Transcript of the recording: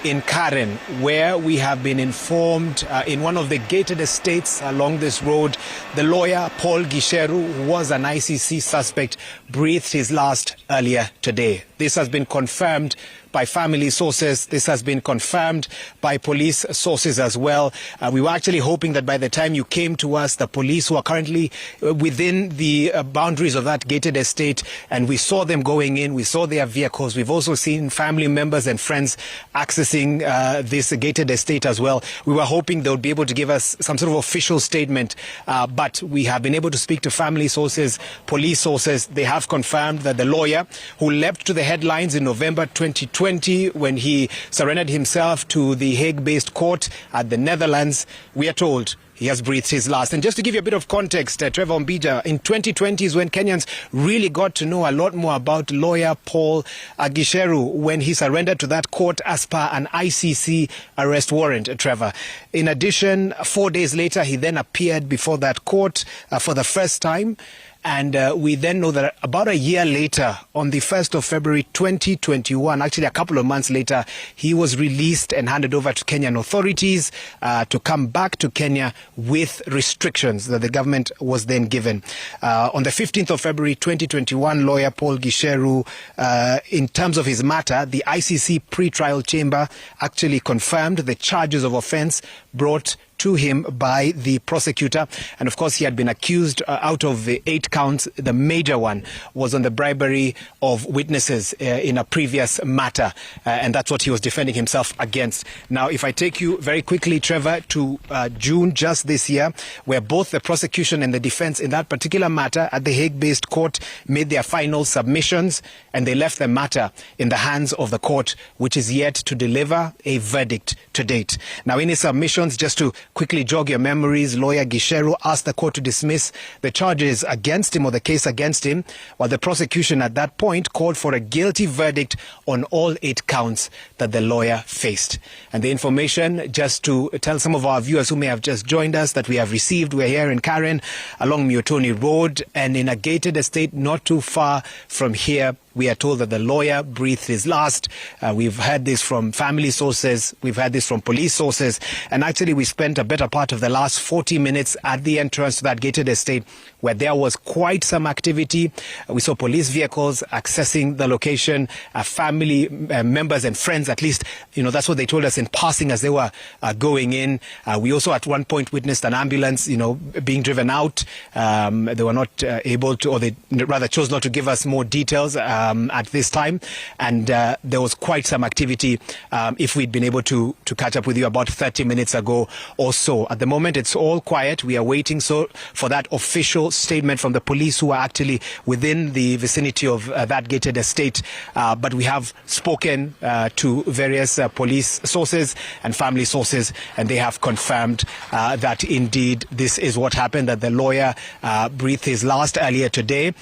in Karen, where we have been informed in one of the gated estates along this road, the lawyer Paul Gicberu, who was an ICC suspect, breathed his last earlier today. This has been confirmed by family sources. This has been confirmed by police sources as well. We were actually hoping that by the time you came to us, the police who are currently within the boundaries of that gated estate, and we saw them going in, we saw their vehicles. We've also seen family members and friends accessing this gated estate as well. We were hoping they would be able to give us some sort of official statement, but we have been able to speak to family sources, police sources. They have confirmed that the lawyer who leapt to the headlines in November 2020 when he surrendered himself to the Hague-based court at the Netherlands, we are told he has breathed his last. And just to give you a bit of context, Trevor Mbija, in 2020 is when Kenyans really got to know a lot more about lawyer Paul Gicberu when he surrendered to that court as per an ICC arrest warrant, Trevor. In addition, 4 days later, he then appeared before that court for the first time. And we then know that about a year later, on the 1st of February 2021, actually a couple of months later, he was released and handed over to Kenyan authorities to come back to Kenya with restrictions that the government was then given. On the 15th of February 2021, lawyer Paul Gicberu, in terms of his matter, the ICC pre-trial chamber actually confirmed the charges of offence brought to him by the prosecutor. And of course, he had been accused out of the 8 counts. The major one was on the bribery of witnesses in a previous matter. And that's what he was defending himself against. Now, if I take you very quickly, Trevor, to June just this year, where both the prosecution and the defense in that particular matter at the Hague-based court made their final submissions, and they left the matter in the hands of the court, which is yet to deliver a verdict to date. Now, in his submissions, just to quickly jog your memories, lawyer Gicberu asked the court to dismiss the charges against him or the case against him, while the prosecution at that point called for a guilty verdict on all 8 counts that the lawyer faced. And the information, just to tell some of our viewers who may have just joined us, that we have received, we're here in Karen along Miotoni Road, and in a gated estate not too far from here, we are told that the lawyer breathed his last. We've heard this from family sources. We've heard this from police sources. And actually, we spent a better part of the last 40 minutes at the entrance to that gated estate where there was quite some activity. We saw police vehicles accessing the location, family members and friends, at least, that's what they told us in passing as they were going in. We also at one point witnessed an ambulance, being driven out. They were not able to, or they rather chose not to give us more details at this time, and there was quite some activity if we'd been able to catch up with you about 30 minutes ago or so. At the moment, it's all quiet. We are waiting for that official statement from the police who are actually within the vicinity of that gated estate, but we have spoken to various police sources and family sources, and they have confirmed that indeed this is what happened, that the lawyer breathed his last earlier today.